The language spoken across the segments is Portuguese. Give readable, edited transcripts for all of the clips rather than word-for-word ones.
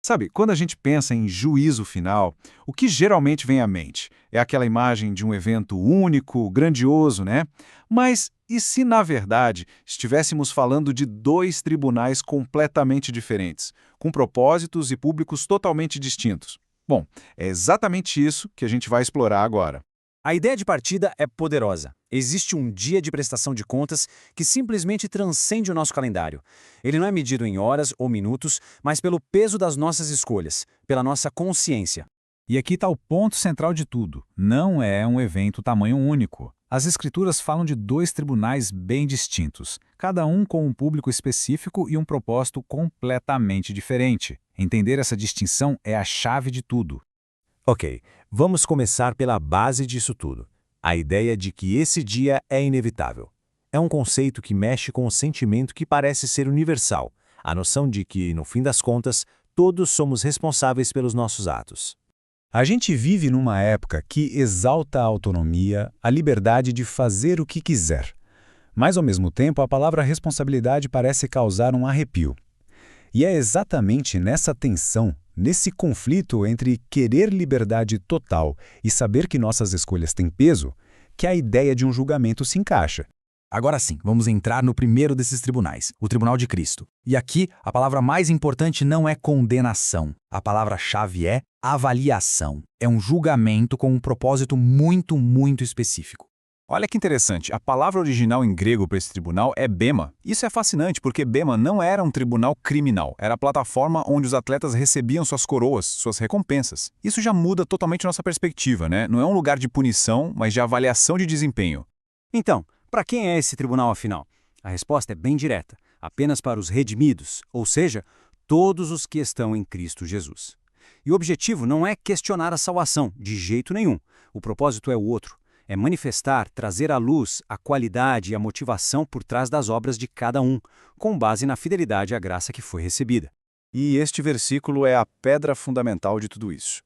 Sabe, quando a gente pensa em juízo final, o que geralmente vem à mente? É aquela imagem de um evento único, grandioso, né? Mas e se, na verdade, estivéssemos falando de dois tribunais completamente diferentes, com propósitos e públicos totalmente distintos? Bom, é exatamente isso que a gente vai explorar agora. A ideia de partida é poderosa. Existe um dia de prestação de contas que simplesmente transcende o nosso calendário. Ele não é medido em horas ou minutos, mas pelo peso das nossas escolhas, pela nossa consciência. E aqui está o ponto central de tudo. Não é um evento tamanho único. As escrituras falam de dois tribunais bem distintos, cada um com um público específico e um propósito completamente diferente. Entender essa distinção é a chave de tudo. Ok, vamos começar pela base disso tudo. A ideia de que esse dia é inevitável. É um conceito que mexe com o sentimento que parece ser universal, a noção de que, no fim das contas, todos somos responsáveis pelos nossos atos. A gente vive numa época que exalta a autonomia, a liberdade de fazer o que quiser. Mas, ao mesmo tempo, a palavra responsabilidade parece causar um arrepio. E é exatamente nessa tensão, nesse conflito entre querer liberdade total e saber que nossas escolhas têm peso, que a ideia de um julgamento se encaixa. Agora sim, vamos entrar no primeiro desses tribunais, o Tribunal de Cristo. E aqui, a palavra mais importante não é condenação. A palavra-chave é avaliação. É um julgamento com um propósito muito específico. Olha que interessante, a palavra original em grego para esse tribunal é bema. Isso é fascinante porque bema não era um tribunal criminal, era a plataforma onde os atletas recebiam suas coroas, suas recompensas. Isso já muda totalmente nossa perspectiva, né? Não é um lugar de punição, mas de avaliação de desempenho. Então, para quem é esse tribunal afinal? A resposta é bem direta, apenas para os redimidos, ou seja, todos os que estão em Cristo Jesus. E o objetivo não é questionar a salvação, de jeito nenhum. O propósito é o outro. É manifestar, trazer à luz a qualidade e a motivação por trás das obras de cada um, com base na fidelidade à graça que foi recebida. E este versículo é a pedra fundamental de tudo isso.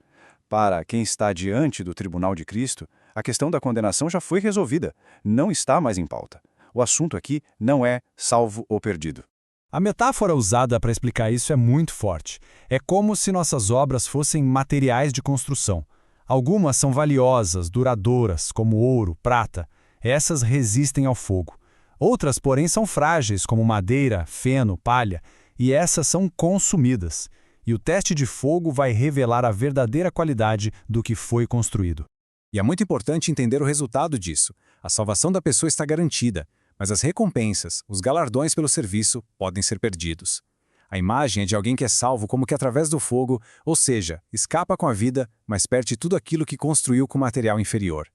Para quem está diante do tribunal de Cristo, a questão da condenação já foi resolvida, não está mais em pauta. O assunto aqui não é salvo ou perdido. A metáfora usada para explicar isso é muito forte. É como se nossas obras fossem materiais de construção. Algumas são valiosas, duradouras, como ouro, prata. Essas resistem ao fogo. Outras, porém, são frágeis, como madeira, feno, palha, e essas são consumidas. E o teste de fogo vai revelar a verdadeira qualidade do que foi construído. E é muito importante entender o resultado disso. A salvação da pessoa está garantida, mas as recompensas, os galardões pelo serviço, podem ser perdidos. A imagem é de alguém que é salvo como que através do fogo, ou seja, escapa com a vida, mas perde tudo aquilo que construiu com material inferior.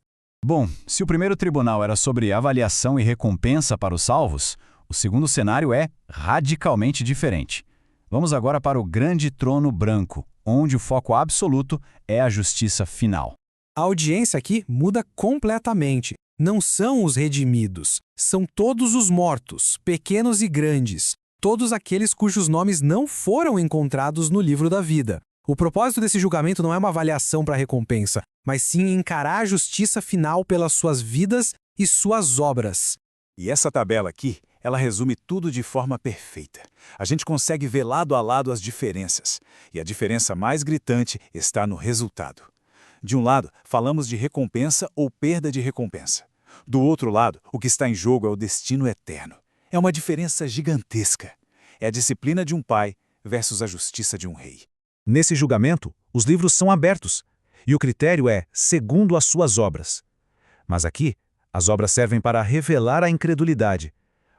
Bom, se o primeiro tribunal era sobre avaliação e recompensa para os salvos, o segundo cenário é radicalmente diferente. Vamos agora para o grande trono branco, onde o foco absoluto é a justiça final. A audiência aqui muda completamente. Não são os redimidos, são todos os mortos, pequenos e grandes, todos aqueles cujos nomes não foram encontrados no livro da vida. O propósito desse julgamento não é uma avaliação para recompensa, mas sim encarar a justiça final pelas suas vidas e suas obras. E essa tabela aqui, ela resume tudo de forma perfeita. A gente consegue ver lado a lado as diferenças, e a diferença mais gritante está no resultado. De um lado, falamos de recompensa ou perda de recompensa. Do outro lado, o que está em jogo é o destino eterno. É uma diferença gigantesca. É a disciplina de um pai versus a justiça de um rei. Nesse julgamento, os livros são abertos, e o critério é segundo as suas obras. Mas aqui, as obras servem para revelar a incredulidade.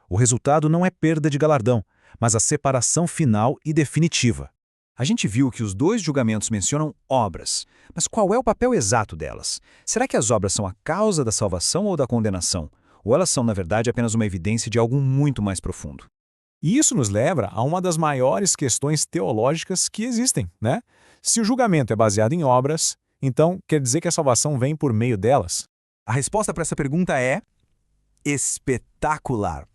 O resultado não é perda de galardão, mas a separação final e definitiva. A gente viu que os dois julgamentos mencionam obras, mas qual é o papel exato delas? Será que as obras são a causa da salvação ou da condenação? Ou elas são, na verdade, apenas uma evidência de algo muito mais profundo? E isso nos leva a uma das maiores questões teológicas que existem, né? Se o julgamento é baseado em obras, então quer dizer que a salvação vem por meio delas? A resposta para essa pergunta é espetacular.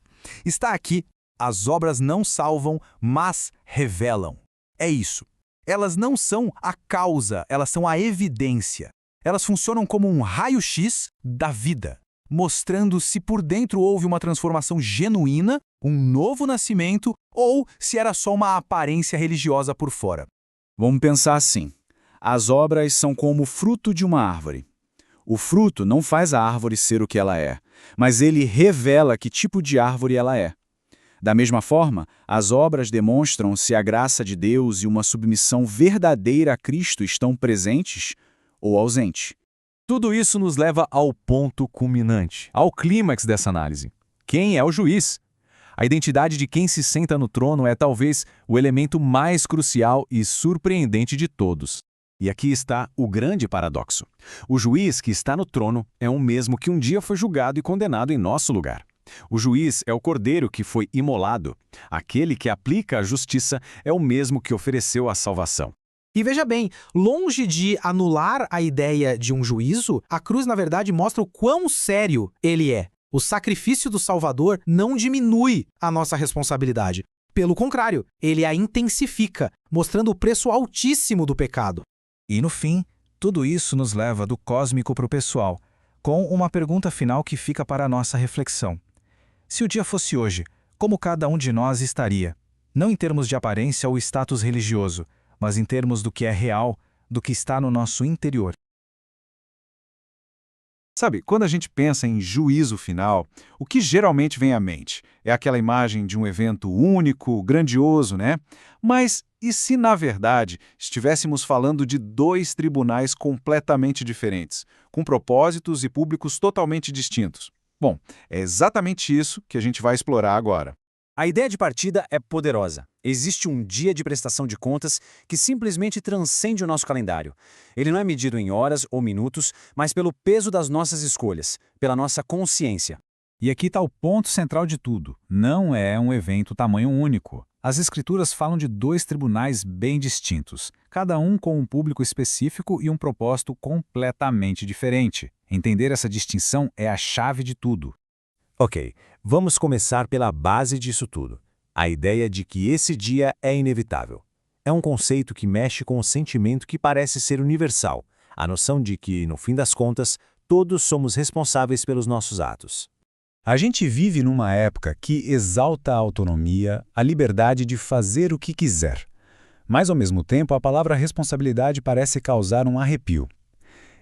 Está aqui, as obras não salvam, mas revelam. É isso. Elas não são a causa, elas são a evidência. Elas funcionam como um raio-x da vida, mostrando se por dentro houve uma transformação genuína, um novo nascimento, ou se era só uma aparência religiosa por fora. Vamos pensar assim. As obras são como o fruto de uma árvore. O fruto não faz a árvore ser o que ela é, mas ele revela que tipo de árvore ela é. Da mesma forma, as obras demonstram se a graça de Deus e uma submissão verdadeira a Cristo estão presentes ou ausentes. Tudo isso nos leva ao ponto culminante, ao clímax dessa análise. Quem é o juiz? A identidade de quem se senta no trono é talvez o elemento mais crucial e surpreendente de todos. E aqui está o grande paradoxo. O juiz que está no trono é o mesmo que um dia foi julgado e condenado em nosso lugar. O juiz é o cordeiro que foi imolado. Aquele que aplica a justiça é o mesmo que ofereceu a salvação. E veja bem, longe de anular a ideia de um juízo, a cruz, na verdade, mostra o quão sério ele é. O sacrifício do Salvador não diminui a nossa responsabilidade. Pelo contrário, ele a intensifica, mostrando o preço altíssimo do pecado. E no fim, tudo isso nos leva do cósmico para o pessoal, com uma pergunta final que fica para a nossa reflexão. Se o dia fosse hoje, como cada um de nós estaria? Não em termos de aparência ou status religioso, mas em termos do que é real, do que está no nosso interior. Sabe, quando a gente pensa em juízo final, o que geralmente vem à mente? É aquela imagem de um evento único, grandioso, né? Mas e se, na verdade, estivéssemos falando de dois tribunais completamente diferentes, com propósitos e públicos totalmente distintos? Bom, é exatamente isso que a gente vai explorar agora. A ideia de partida é poderosa. Existe um dia de prestação de contas que simplesmente transcende o nosso calendário. Ele não é medido em horas ou minutos, mas pelo peso das nossas escolhas, pela nossa consciência. E aqui está o ponto central de tudo. Não é um evento tamanho único. As Escrituras falam de dois tribunais bem distintos, cada um com um público específico e um propósito completamente diferente. Entender essa distinção é a chave de tudo. Ok, vamos começar pela base disso tudo. A ideia de que esse dia é inevitável. É um conceito que mexe com o sentimento que parece ser universal, a noção de que, no fim das contas, todos somos responsáveis pelos nossos atos. A gente vive numa época que exalta a autonomia, a liberdade de fazer o que quiser. Mas, ao mesmo tempo, a palavra responsabilidade parece causar um arrepio.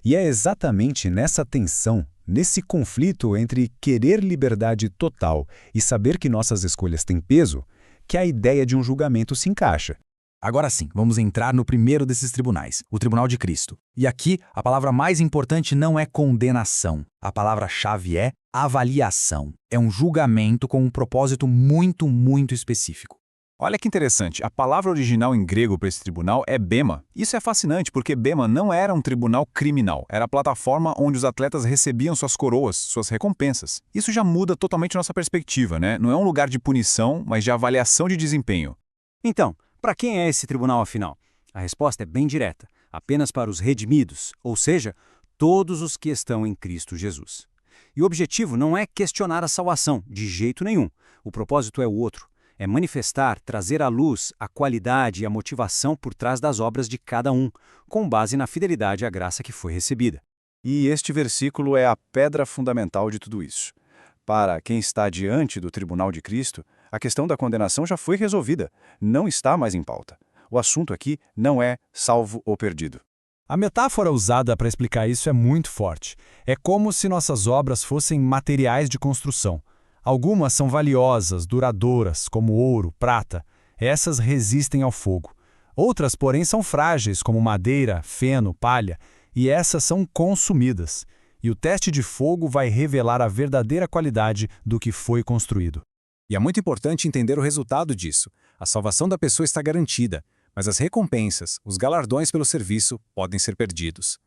E é exatamente nessa tensão, nesse conflito entre querer liberdade total e saber que nossas escolhas têm peso, que a ideia de um julgamento se encaixa. Agora sim, vamos entrar no primeiro desses tribunais, o Tribunal de Cristo. E aqui, a palavra mais importante não é condenação. A palavra-chave é avaliação. É um julgamento com um propósito muito específico. Olha que interessante, a palavra original em grego para esse tribunal é bema. Isso é fascinante porque bema não era um tribunal criminal, era a plataforma onde os atletas recebiam suas coroas, suas recompensas. Isso já muda totalmente nossa perspectiva, né? Não é um lugar de punição, mas de avaliação de desempenho. Então, para quem é esse tribunal afinal? A resposta é bem direta, apenas para os redimidos, ou seja, todos os que estão em Cristo Jesus. E o objetivo não é questionar a salvação, de jeito nenhum. O propósito é o outro. É manifestar, trazer à luz a qualidade e a motivação por trás das obras de cada um, com base na fidelidade à graça que foi recebida. E este versículo é a pedra fundamental de tudo isso. Para quem está diante do tribunal de Cristo, a questão da condenação já foi resolvida, não está mais em pauta. O assunto aqui não é salvo ou perdido. A metáfora usada para explicar isso é muito forte. É como se nossas obras fossem materiais de construção. Algumas são valiosas, duradouras, como ouro, prata. Essas resistem ao fogo. Outras, porém, são frágeis, como madeira, feno, palha, e essas são consumidas. E o teste de fogo vai revelar a verdadeira qualidade do que foi construído. E é muito importante entender o resultado disso. A salvação da pessoa está garantida, mas as recompensas, os galardões pelo serviço, podem ser perdidos.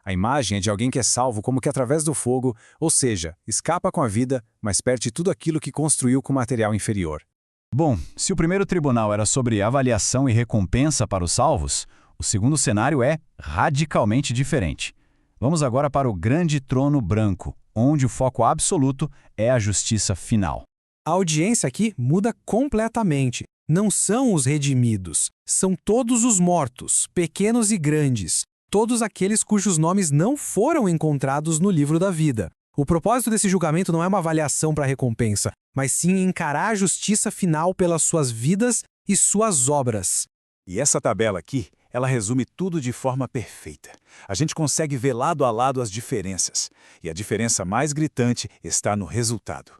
A imagem é de alguém que é salvo como que através do fogo, ou seja, escapa com a vida, mas perde tudo aquilo que construiu com material inferior. Bom, se o primeiro tribunal era sobre avaliação e recompensa para os salvos, o segundo cenário é radicalmente diferente. Vamos agora para o grande trono branco, onde o foco absoluto é a justiça final. A audiência aqui muda completamente. Não são os redimidos, são todos os mortos, pequenos e grandes, todos aqueles cujos nomes não foram encontrados no livro da vida. O propósito desse julgamento não é uma avaliação para recompensa, mas sim encarar a justiça final pelas suas vidas e suas obras. E essa tabela aqui, ela resume tudo de forma perfeita. A gente consegue ver lado a lado as diferenças. E a diferença mais gritante está no resultado.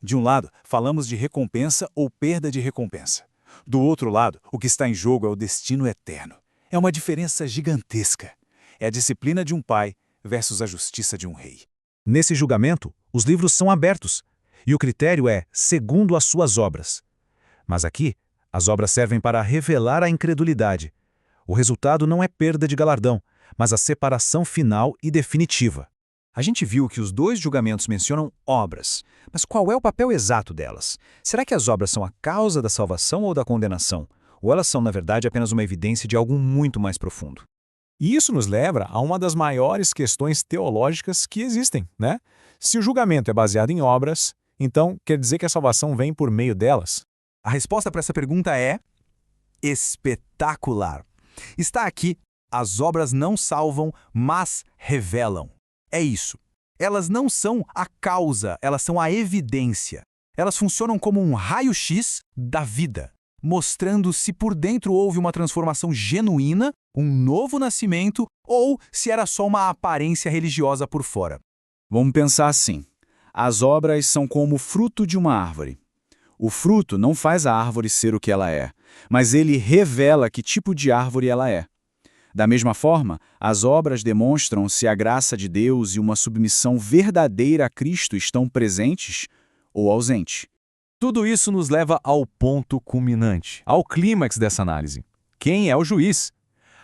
De um lado, falamos de recompensa ou perda de recompensa. Do outro lado, o que está em jogo é o destino eterno. É uma diferença gigantesca. É a disciplina de um pai versus a justiça de um rei. Nesse julgamento, os livros são abertos, e o critério é segundo as suas obras. Mas aqui, as obras servem para revelar a incredulidade. O resultado não é perda de galardão, mas a separação final e definitiva. A gente viu que os dois julgamentos mencionam obras, mas qual é o papel exato delas? Será que as obras são a causa da salvação ou da condenação? Ou elas são, na verdade, apenas uma evidência de algo muito mais profundo? E isso nos leva a uma das maiores questões teológicas que existem, né? Se o julgamento é baseado em obras, então quer dizer que a salvação vem por meio delas? A resposta para essa pergunta é espetacular. Está aqui: as obras não salvam, mas revelam. É isso. Elas não são a causa, elas são a evidência. Elas funcionam como um raio-x da vida, mostrando se por dentro houve uma transformação genuína, um novo nascimento, ou se era só uma aparência religiosa por fora. Vamos pensar assim. As obras são como o fruto de uma árvore. O fruto não faz a árvore ser o que ela é, mas ele revela que tipo de árvore ela é. Da mesma forma, as obras demonstram se a graça de Deus e uma submissão verdadeira a Cristo estão presentes ou ausentes. Tudo isso nos leva ao ponto culminante, ao clímax dessa análise. Quem é o juiz?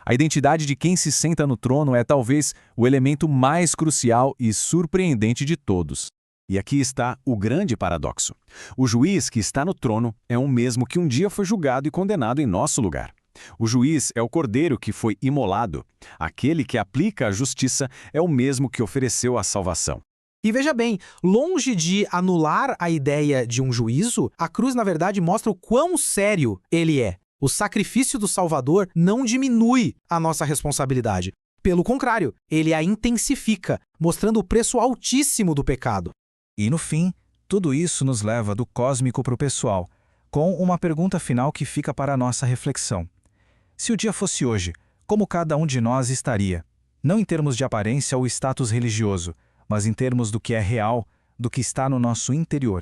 A identidade de quem se senta no trono é talvez o elemento mais crucial e surpreendente de todos. E aqui está o grande paradoxo. O juiz que está no trono é o mesmo que um dia foi julgado e condenado em nosso lugar. O juiz é o cordeiro que foi imolado. Aquele que aplica a justiça é o mesmo que ofereceu a salvação. E veja bem, longe de anular a ideia de um juízo, a cruz, na verdade, mostra o quão sério ele é. O sacrifício do Salvador não diminui a nossa responsabilidade. Pelo contrário, ele a intensifica, mostrando o preço altíssimo do pecado. E no fim, tudo isso nos leva do cósmico para o pessoal, com uma pergunta final que fica para a nossa reflexão. Se o dia fosse hoje, como cada um de nós estaria? Não em termos de aparência ou status religioso, mas em termos do que é real, do que está no nosso interior.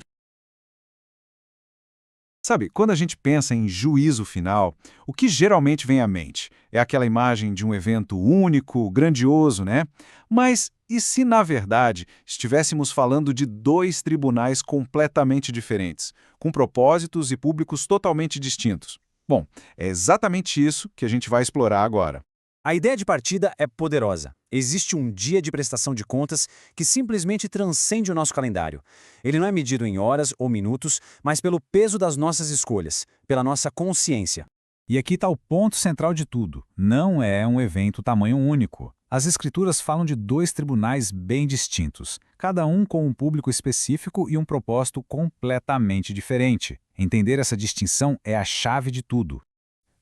Sabe, quando a gente pensa em juízo final, o que geralmente vem à mente é aquela imagem de um evento único, grandioso, né? Mas e se, na verdade, estivéssemos falando de dois tribunais completamente diferentes, com propósitos e públicos totalmente distintos? Bom, é exatamente isso que a gente vai explorar agora. A ideia de partida é poderosa. Existe um dia de prestação de contas que simplesmente transcende o nosso calendário. Ele não é medido em horas ou minutos, mas pelo peso das nossas escolhas, pela nossa consciência. E aqui está o ponto central de tudo. Não é um evento tamanho único. As Escrituras falam de dois tribunais bem distintos, cada um com um público específico e um propósito completamente diferente. Entender essa distinção é a chave de tudo.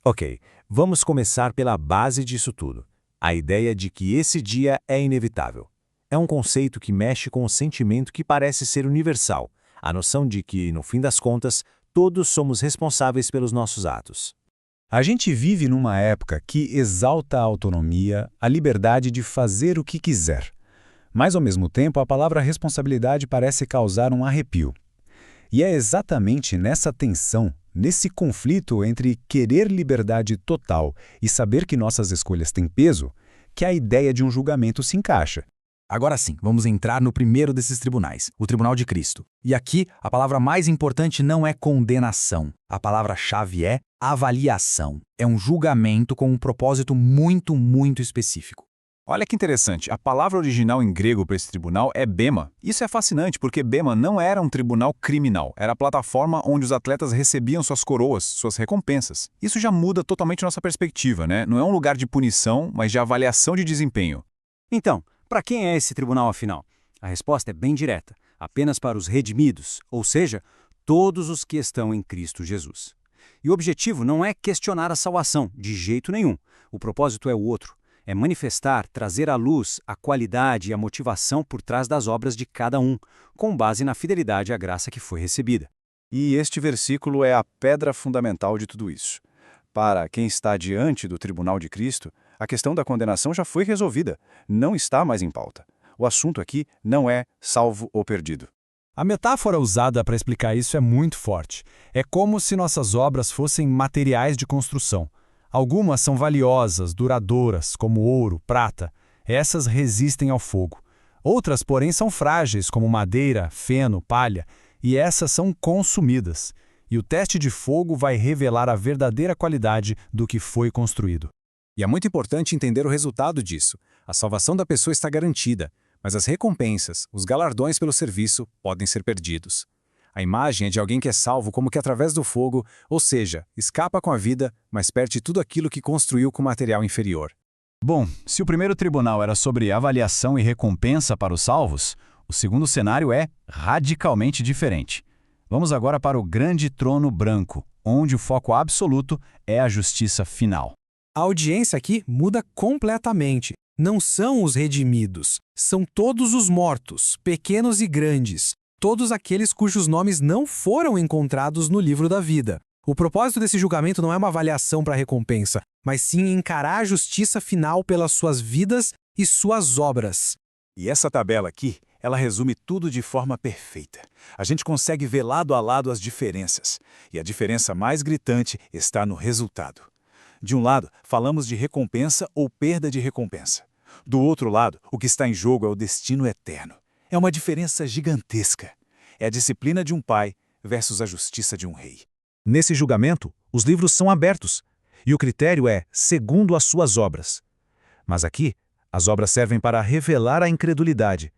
Ok, vamos começar pela base disso tudo. A ideia de que esse dia é inevitável. É um conceito que mexe com o sentimento que parece ser universal, a noção de que, no fim das contas, todos somos responsáveis pelos nossos atos. A gente vive numa época que exalta a autonomia, a liberdade de fazer o que quiser. Mas, ao mesmo tempo, a palavra responsabilidade parece causar um arrepio. E é exatamente nessa tensão, nesse conflito entre querer liberdade total e saber que nossas escolhas têm peso, que a ideia de um julgamento se encaixa. Agora sim, vamos entrar no primeiro desses tribunais, o Tribunal de Cristo. E aqui, a palavra mais importante não é condenação. A palavra-chave é avaliação. É um julgamento com um propósito muito, muito específico. Olha que interessante, a palavra original em grego para esse tribunal é bema. Isso é fascinante porque bema não era um tribunal criminal, era a plataforma onde os atletas recebiam suas coroas, suas recompensas. Isso já muda totalmente nossa perspectiva, né? Não é um lugar de punição, mas de avaliação de desempenho. Então, para quem é esse tribunal afinal? A resposta é bem direta, apenas para os redimidos, ou seja, todos os que estão em Cristo Jesus. E o objetivo não é questionar a salvação, de jeito nenhum. O propósito é o outro. É manifestar, trazer à luz a qualidade e a motivação por trás das obras de cada um, com base na fidelidade à graça que foi recebida. E este versículo é a pedra fundamental de tudo isso. Para quem está diante do tribunal de Cristo, a questão da condenação já foi resolvida, não está mais em pauta. O assunto aqui não é salvo ou perdido. A metáfora usada para explicar isso é muito forte. É como se nossas obras fossem materiais de construção. Algumas são valiosas, duradouras, como ouro, prata. Essas resistem ao fogo. Outras, porém, são frágeis, como madeira, feno, palha, e essas são consumidas. E o teste de fogo vai revelar a verdadeira qualidade do que foi construído. E é muito importante entender o resultado disso. A salvação da pessoa está garantida, mas as recompensas, os galardões pelo serviço, podem ser perdidos. A imagem é de alguém que é salvo como que através do fogo, ou seja, escapa com a vida, mas perde tudo aquilo que construiu com material inferior. Bom, se o primeiro tribunal era sobre avaliação e recompensa para os salvos, o segundo cenário é radicalmente diferente. Vamos agora para o grande trono branco, onde o foco absoluto é a justiça final. A audiência aqui muda completamente. Não são os redimidos, são todos os mortos, pequenos e grandes, todos aqueles cujos nomes não foram encontrados no livro da vida. O propósito desse julgamento não é uma avaliação para recompensa, mas sim encarar a justiça final pelas suas vidas e suas obras. E essa tabela aqui, ela resume tudo de forma perfeita. A gente consegue ver lado a lado as diferenças, e a diferença mais gritante está no resultado. De um lado, falamos de recompensa ou perda de recompensa. Do outro lado, o que está em jogo é o destino eterno. É uma diferença gigantesca. É a disciplina de um pai versus a justiça de um rei. Nesse julgamento, os livros são abertos, e o critério é segundo as suas obras. Mas aqui, as obras servem para revelar a incredulidade.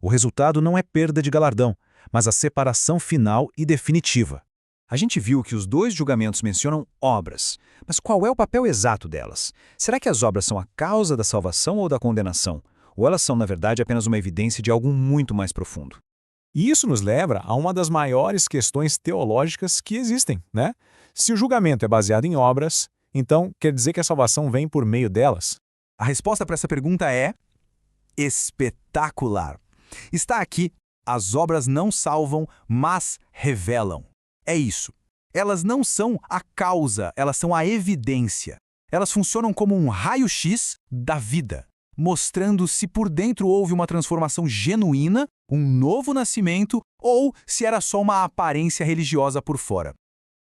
O resultado não é perda de galardão, mas a separação final e definitiva. A gente viu que os dois julgamentos mencionam obras, mas qual é o papel exato delas? Será que as obras são a causa da salvação ou da condenação? Ou elas são, na verdade, apenas uma evidência de algo muito mais profundo? E isso nos leva a uma das maiores questões teológicas que existem, né? Se o julgamento é baseado em obras, então quer dizer que a salvação vem por meio delas? A resposta para essa pergunta é espetacular. Está aqui, as obras não salvam, mas revelam. É isso. Elas não são a causa, elas são a evidência. Elas funcionam como um raio-x da vida, mostrando se por dentro houve uma transformação genuína, um novo nascimento, ou se era só uma aparência religiosa por fora.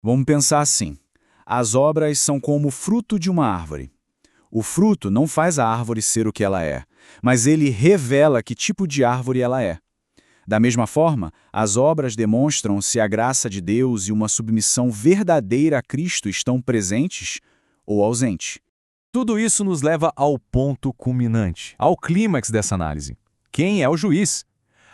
Vamos pensar assim. As obras são como o fruto de uma árvore. O fruto não faz a árvore ser o que ela é, mas ele revela que tipo de árvore ela é. Da mesma forma, as obras demonstram se a graça de Deus e uma submissão verdadeira a Cristo estão presentes ou ausentes. Tudo isso nos leva ao ponto culminante, ao clímax dessa análise. Quem é o juiz?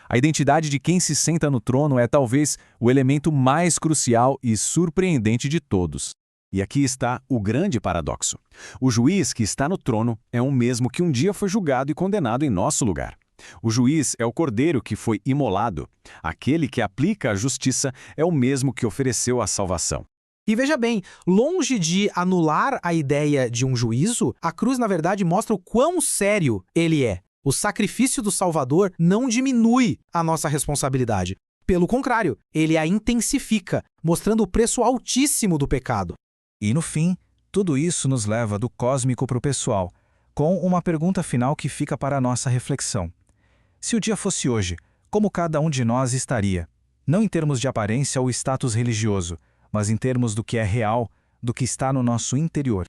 A identidade de quem se senta no trono é talvez o elemento mais crucial e surpreendente de todos. E aqui está o grande paradoxo. O juiz que está no trono é o mesmo que um dia foi julgado e condenado em nosso lugar. O juiz é o cordeiro que foi imolado. Aquele que aplica a justiça é o mesmo que ofereceu a salvação. E veja bem, longe de anular a ideia de um juízo, a cruz, na verdade, mostra o quão sério ele é. O sacrifício do Salvador não diminui a nossa responsabilidade. Pelo contrário, ele a intensifica, mostrando o preço altíssimo do pecado. E no fim, tudo isso nos leva do cósmico para o pessoal, com uma pergunta final que fica para a nossa reflexão. Se o dia fosse hoje, como cada um de nós estaria? Não em termos de aparência ou status religioso, mas em termos do que é real, do que está no nosso interior.